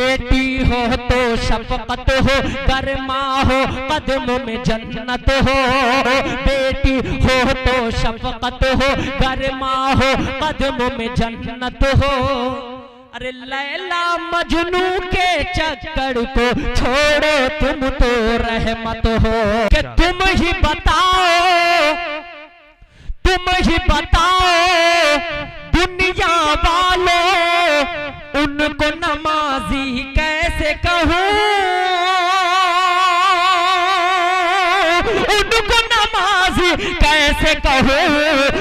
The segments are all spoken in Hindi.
बेटी हो तो शफकत हो, गरमा हो कदमों में जन्नत हो। बेटी हो तो शफकत हो, गरमा हो कदमों में जन्नत हो। अरे लैला मजनू के चक्कर को छोड़ो, तुम तो रहमत हो। कि तुम ही बताओ, तुम ही बताओ दुनिया वालों, उनको नमाजी कैसे कहूँ, उनको नमाजी कैसे कहूँ।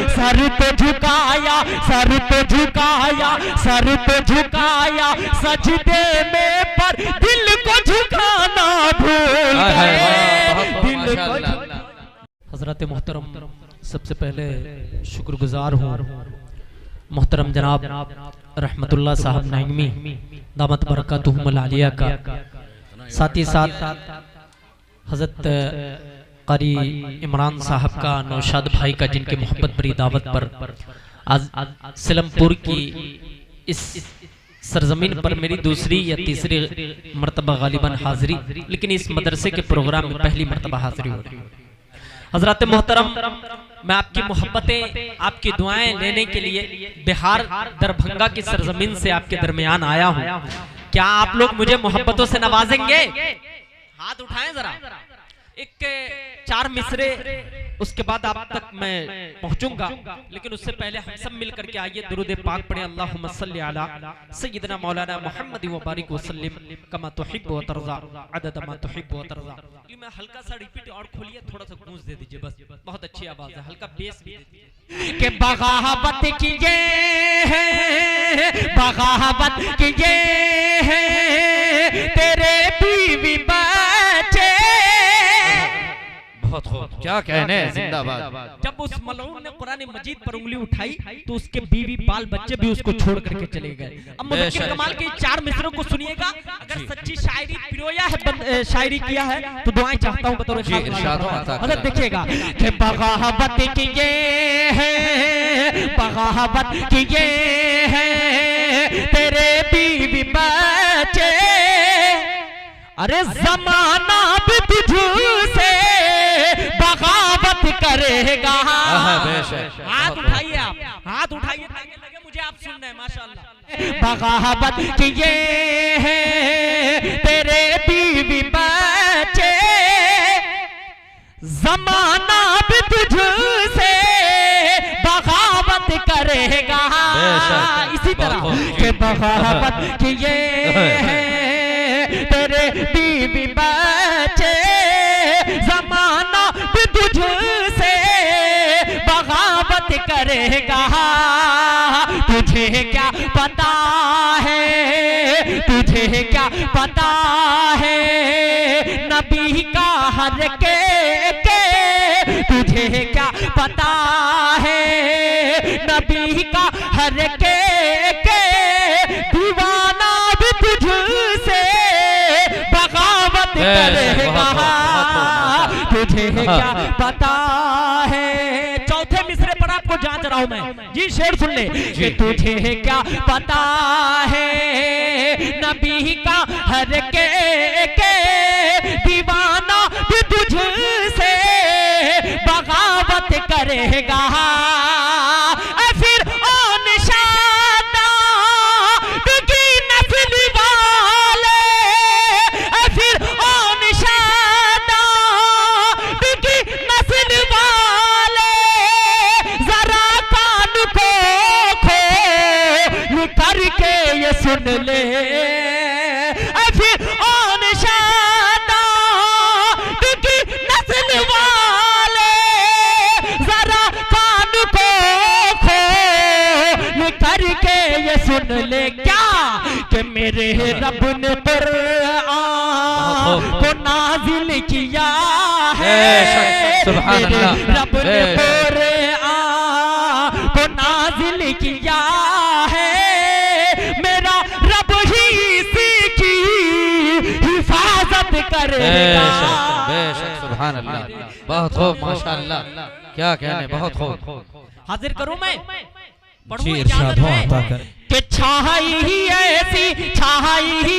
सर तो झुकाया, सर तो झुकाया, सर तो झुकाया सजदे में, पर दिल को झुकाना भूल गए, दिल को। हजरत मोहतरम, सबसे पहले शुक्रगुजार हूँ मोहतरम जनाब रहमतुल्लाह साहब नईमी दामत बरकतुहुमुल आलिया का, साथ ही साथ हजरत कारी इमरान साहब का, नौशाद भाई का, जिनके मोहब्बत भरी दावत पर आज सिलमपुर की इस सरजमीन पर मेरी दूसरी या तीसरी मर्तबा गालिबन हाजिरी, लेकिन इस मदरसे के प्रोग्राम में पहली मर्तबा हाजिरी हो रही है। हजरत मोहतरम, मैं आपकी मोहब्बतें, आपकी दुआएं लेने के लिए बिहार दरभंगा की सरजमीन से आपके दरमियान आया हूँ। क्या आप लोग मुझे मोहब्बतों से नवाजेंगे? हाथ उठाएं जरा। एक 4 मिसरे उसके बाद आप तक मैं पहुंचूंगा, लेकिन उससे पहले हम सब मिलकर के आइए दुरूद पाक पढ़े। अल्लाहुम्मा सल्ली अला सय्यिदना मौलाना मुहम्मद व बारिक वसल्लिम कमा तुहिब्बु व तर्ज़ा अदद मा तुहिब्बु व तर्ज़ा। मैं हल्का सा रिपीट और खोलिए, थोड़ा सा गूंज दे दीजिए बस, बहुत अच्छी आवाज है, हल्का बेस भी दे दीजिए। कि बगावत कीजिए है, बगावत कीजिए है तेरे बीवी बच्चे। बहुत खूब, क्या कहने, जिंदाबाद। जब उस मलऊन ने कुरान मजीद पर उंगली उठाई तो उसके बीवी बाल बच्चे भी उसको छोड़ करके चले गए। अब मुदक्किर कमाल के 4 मिसरों को सुनिएगा। अगर सच्ची शायरी पिरोया है, शायरी किया है तो दुआएं चाहता हूं बतौर अगर देखिएगा कि बगावत की ये है, बगावत की ये है तेरे बीवी बच्चे। अरे जमाना भी तुझसे बगावत करेगा। हाथ उठाइए, आप हाथ उठाइए ताकि लगे मुझे आप सुन रहे हैं। माशाअल्लाह। बगावत की ये है तेरे बीवी बच्चे, जमाना भी तुझसे बगावत करेगा। इसी तरह के बगावत की ये है तेरे बीवी बच्चे, जमाना भी तुझसे बगावत करेगा। तुझे क्या पता है, तुझे क्या पता है नबी का हर के, तुझे क्या पता है नबी का हर के दीवाना भी तुझसे बगावत करेगा। तुझे क्या पता है। चौथे मिसरे पर आपको जांच रहा हूं मैं जी, शेर सुन ले। कि तुझे क्या पता है नबी का हर के दीवाना भी तुझसे बगावत करेगा। फिर सुन ले फिर ओन शादा की नस्ल वाले, जरा कान को खोल करके ये सुन ले। क्या कि मेरे रब ने कुरान को नाजिल किया है, मेरे रब ने कुरान को नाजिल किया है। बेशक, सुभान अल्लाह, बहुत खूब, माशाअल्लाह, क्या कहने, बहुत खूब। हाजिर करूं मैं, जी इरशाद हो आता कर। कि छाई ही ऐसी, छाई ही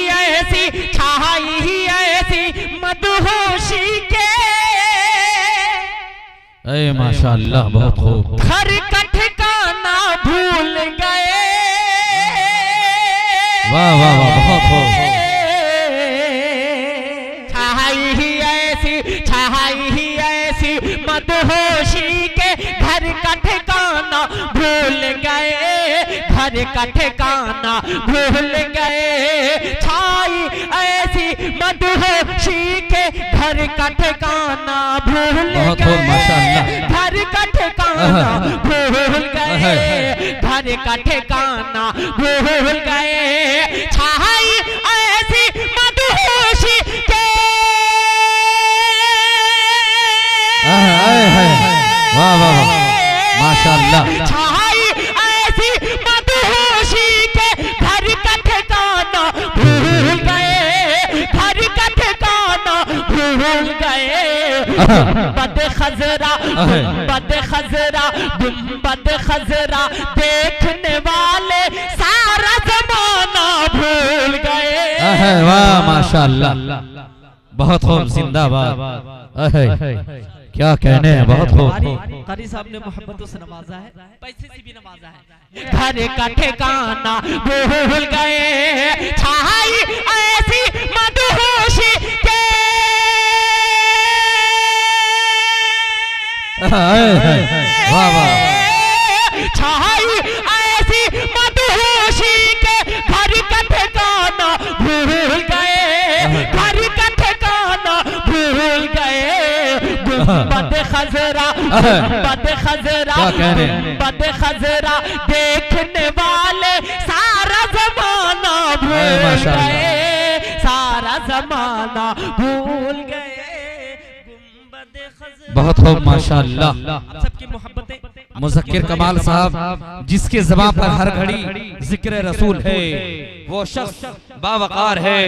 अरे माशाअल्लाह बहुत खूब। घर का ठिकाना भूल गए। वाह वाह वाह बहुत खूब। छाई ही ऐसी मदहोशी के घर का ठिकाना भूल गए। घर का ठिकाना भूल गए। छाई ऐसी मदहोशी के घर का ठिकाना भूल गए। घर का ठिकाना भूल गए। घर का ठिकाना भूल गए। छाई ऐसी मदहोशी के वाह वाह माशाअल्लाह। छाई ऐसी मदहोशी के घर का ठिकाना भूल गए। घर का ठिकाना भूल गए। गुंबद खजरा देखने वाले सारा जमाना भूल गए। वाह माशाअल्लाह बहुत खूब जिंदाबाद। क्या कहने हैं बहुत खूब। कारी साहब ने मोहब्बतों से नवाजा है, पैसे से भी नवाजा है। घर का ठिकाना भूल गए। छाई ऐसी मदहोशी के वाह वाह। छाई ऐसी मदहोशी के घर का ठिकाना भूल गए। घर का ठिकाना भूल गए। गुंबद खजरा देखने वाले सारा जमाना भूल गए। सारा जमाना भूल गए। बहुत खूब माशाअल्लाह। सबकी मोहब्बतें। मुज़क्किर कमाल साहब जिसके ज़बान पर हर घड़ी जिक्र रसूल है, वो शख्स बावकार है,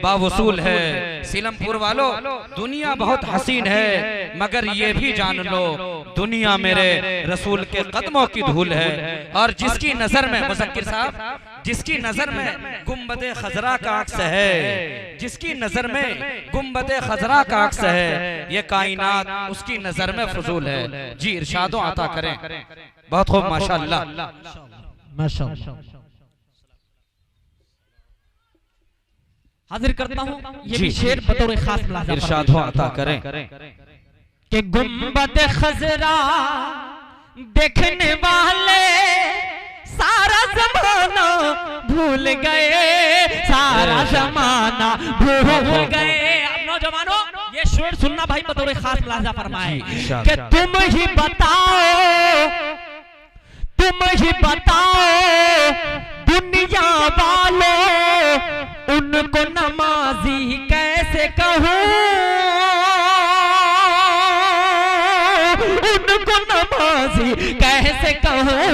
बावसूल है। सीलमपुर वालों, दुनिया बहुत हसीन है, मगर ये भी जान लो दुनिया मेरे रसूल के कदमों की धूल है। और जिसकी नजर में मुज़क्किर साहब, जिसकी नजर में गुंबद खजरा का अक्स है, जिसकी नजर में गुंबद खजरा का अक्स है, ये कायनात उसकी नजर में फजूल है। जी इरशादो अता करें। बहुत खूब माशाअल्लाह माशाअल्लाह। हाजिर करता हूँ ये भी शेर बतौर खास मुलाज़ा इरशादो अता करें कि गुंबद खजरा देखने वाले सारा जमाना भूल गए। सारा जमाना भूल गए। अब नौजवानों ये शेर सुनना भाई बतौर खास मुलाज़ा फरमाए कि तुम ही बताओ दुनिया वालों, उनको नमाजी कैसे कहूँ। उनको नमाजी कैसे कहूँ।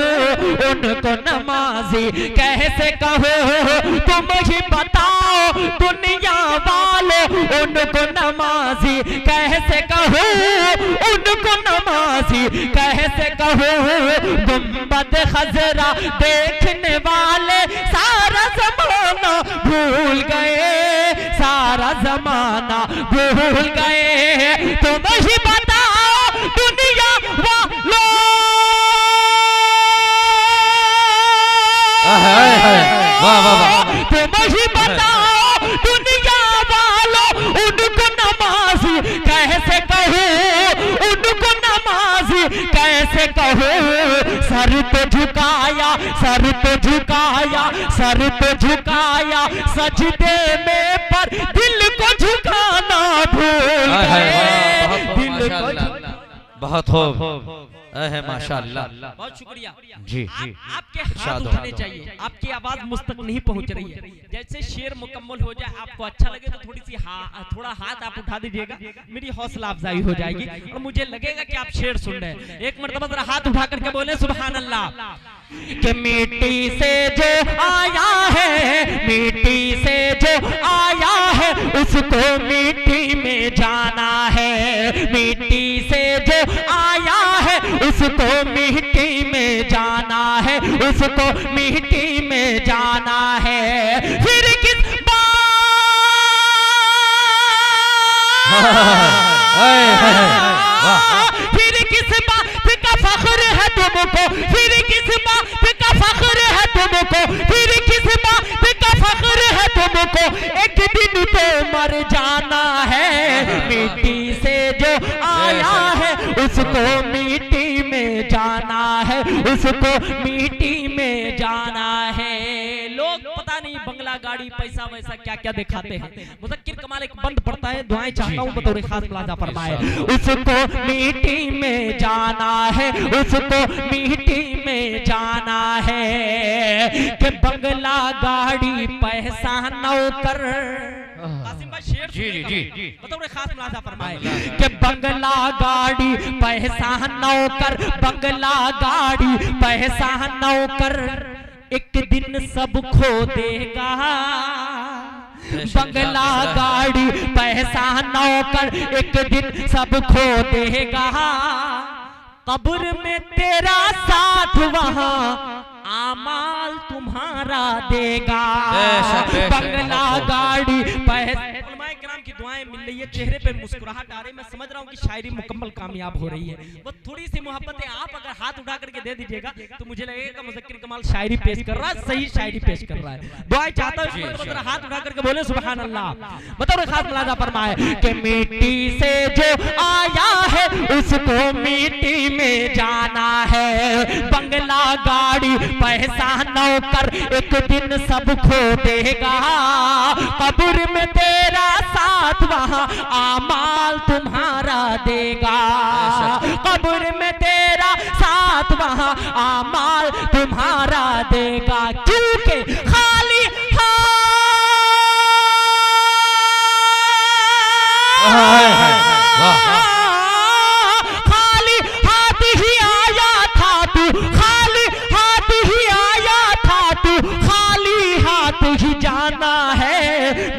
उनको नमाजी कैसे कहूँ। तुम ही बताओ दुनिया वालों, उनको नमाजी कैसे कहूँ। उनको नमाजी कैसे कहूँ। गुंबद खजरा देखने वाले सारा जमाना भूल गए। सारा जमाना भूल गए। तुम ही बताओ दुनिया वालों। वाह वाह वाह। तुम ही बताओ दुनिया वालों, उनको नमाजी कैसे कहूँ। उनको नमाजी कैसे कहूँ। सर पे झुकाया, सर पे झुकाया, सर पे झुकाया, सजदे में पर दिल को झुकाना भूल गए। दिल को बहुत खूब है माशाअल्लाह। बहुत शुक्रिया जी। आपके हाथ उठाने चाहिए, आपकी आवाज मुझ तक नहीं पहुंच रही है। जैसे शेर मुकम्मल हो जाए, आपको अच्छा लगे तो थोड़ा हाथ आप उठा दीजिएगा, मेरी हौसला अफजाई हो जाएगी और मुझे लगेगा कि आप शेर सुन रहे हैं। एक मरतबा जरा हाथ उठा करके बोले सुभान अल्लाह। कि मिट्टी से जो आया है, मिट्टी से जो आया है, उसको मिट्टी में जाना है। मिट्टी से जो आया है, उसको मिट्टी में जाना है। उसको मिट्टी में जाना है। फिर किस फिर किस फिर किस बात का फख्र है तुमको, फिर किस बात का फख्र है तुमको, एक दिन तो मर जाना है। मिट्टी से जो आया है उसको मिट्टी में जाना है, उसको मिट्टी में जाना है। लोग पता नहीं बंगला गाड़ी पैसा वैसा क्या क्या दिखाते हैं। मुज़क्किर कमाल एक बंद पड़ता है, दुआएं चाहता हूं बतौर खास मुलाजा फरमाए। उसको मिट्टी में जाना है, उसको मिट्टी में जाना है। कि बंगला गाड़ी पैसा नौकर, कासिम भाई शेर जी जी जी बतौर खास मुलाजा फरमाए। कि बंगला गाड़ी पैसा नौकर, बंगला गाड़ी पैसा नौकर, एक दिन सब खो देगा। बंगला गाड़ी पैसा नौकर, एक दिन सब खो देगा। कब्र में तेरा साथ वहां आमाल तुम्हारा देगा। बंगला गाड़ी पैसा, किराम की दुआएं मिल रही है, चेहरे पे मुस्कुराहट आ रही है। मैं समझ रहा हूँ कि शायरी मुकम्मल कामयाब हो रही है। वो थोड़ी सी मोहब्बतें आप अगर हाथ उठा करके दे दीजिएगा तो मुझे लगेगा मुज़क्किर कमाल शायरी पेश कर रहा है, सही शायरी पेश कर रहा है। दुआएं चाहता हूँ हाथ उठा करके बोले सुभान अल्लाह। बताओ खास मुलाजा फरमाए कि मिट्टी से जो आया है उसको मिट्टी में जाना है। बंगला गाड़ी पैसा नौकर, एक दिन सब खो देगा। कब्र में तेरा साथ वहां आमाल तुम्हारा देगा। कब्र में तेरा साथ वहां आमाल तुम्हारा देगा। क्योंकि खाली खाली हाथ ही आया था तू, खाली हाथ ही आया था तू, खाली हाथ ही जाना है।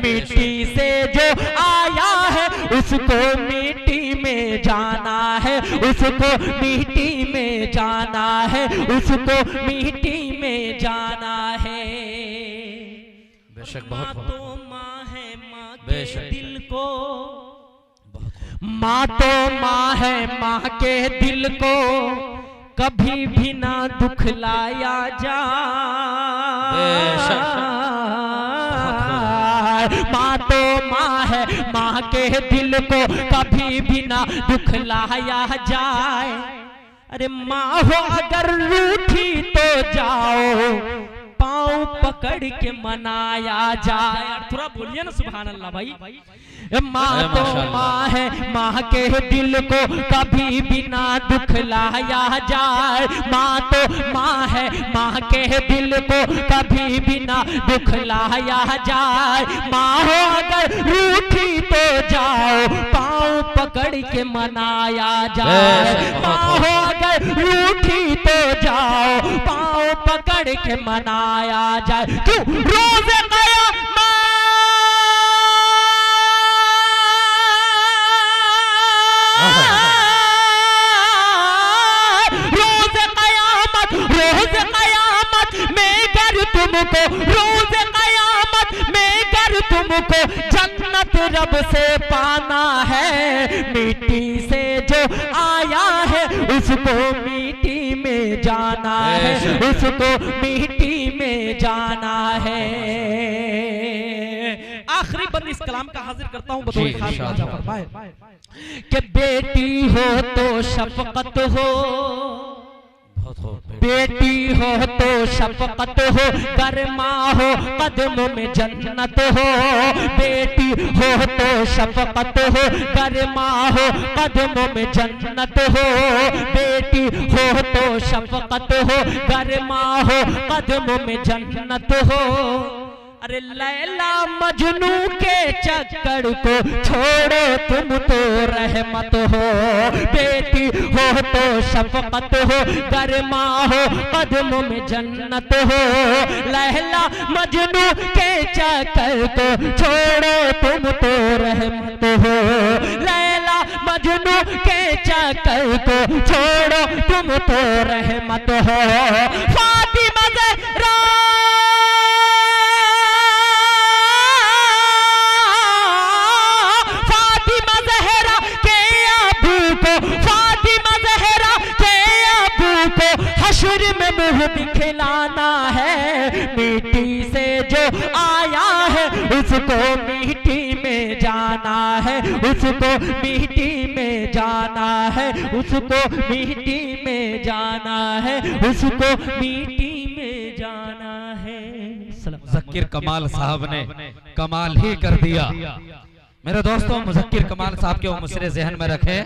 मिट्टी से जो आया है उसको मिट्टी में जाना है, उसको मिट्टी में जाना है, उसको मिट्टी में जाना है। बेशक बहुत तो माँ है, माँ के दिल को, माँ तो माँ है, माँ के दिल को कभी भी ना दुखलाया जा। माँ तो माँ है, माँ के दिल को कभी भी ना दुखलाया जाए। अरे माँ हो अगर रूठी तो जाओ, पाँव पकड़ के मनाया जाए। थोड़ा बोलिए ना सुभान अल्लाह भाई। माँ तो माँ है, माँ के दिल को कभी भी ना दुखलाया जाए। माँ तो माँ है, माँ के दिल को कभी भी ना दुखलाया जाए। माँ हो अगर रूठी तो जाओ, पाँव पकड़ के मनाया जाए। माँ हो अगर रूठी तो जाओ, पाँव पकड़ के मनाया जाए। क्यों रोज़े तुमको, रोज़ क़यामत में गर तुमको जन्नत रब से पाना है। मिट्टी से जो आया है उसको मिट्टी में जाना है, उसको मिट्टी में जाना है। आखिरी बंद इस कलाम का हाजिर करता हूँ बतौर खास मुलाजा फरमाए कि बेटी हो तो शफकत हो, बेटी हो तो शफकत हो, गरमा हो कदमों में जन्नत हो। बेटी हो तो शफकत हो, गरमा हो कदमों में जन्नत हो। बेटी हो तो शफकत हो, गरमा हो कदमों में जन्नत हो। अरे लैला मजनू के चक्कर को छोड़ो तुम तो रहमत हो। बेटी हो तो शफकत हो, गरमा हो कदमों में जन्नत हो। लैला मजनू के चक्कर को छोड़ो तुम तो रहमत हो। लैला मजनू के चक्कर को छोड़ो तुम तो रहमत हो। फातिमा ज़हरा दूध खिलाना है, मिट्टी से जो आया है उसको मिट्टी में जाना है, उसको मिट्टी में जाना है, उसको मिट्टी में जाना है, उसको मिट्टी में जाना है। मुज़क्किर कमाल साहब ने कमाल ही कर दिया। मेरे दोस्तों, मुज़क्किर कमाल साहब के वो मुसरे ज़हन में रखे।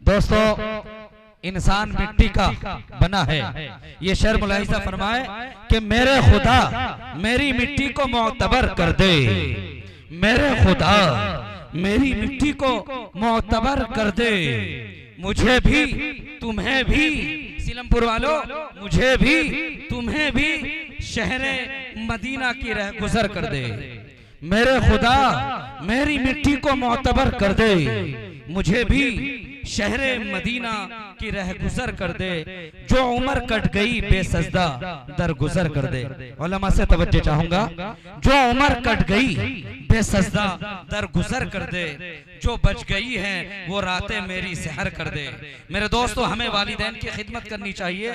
दोस्तों, इंसान मिट्टी का बना है। ये शेर मुलाहिज़ा फरमाए कि मेरे खुदा मेरी मिट्टी को मोतबर कर दे, मेरे खुदा मेरी मिट्टी को मोतबर कर दे, मुझे भी तुम्हें भी, सीलमपुर वालों, मुझे भी तुम्हें भी शहरे मदीना की रह गुजर कर दे। मेरे खुदा मेरी मिट्टी को मोतबर कर दे, मुझे भी शहरे मदीना की रह गुजर कर दे, जो उम्र कट गई बेसजदा दर गुजर कर दे। उलमा से तवज्जो चाहूंगा, जो उम्र कट गई बेसजदा दर गुजर कर दे, जो बच गई है वो रातें मेरी सहर कर दे। मेरे दोस्तों, हमें वालिदैन की खिदमत करनी चाहिए।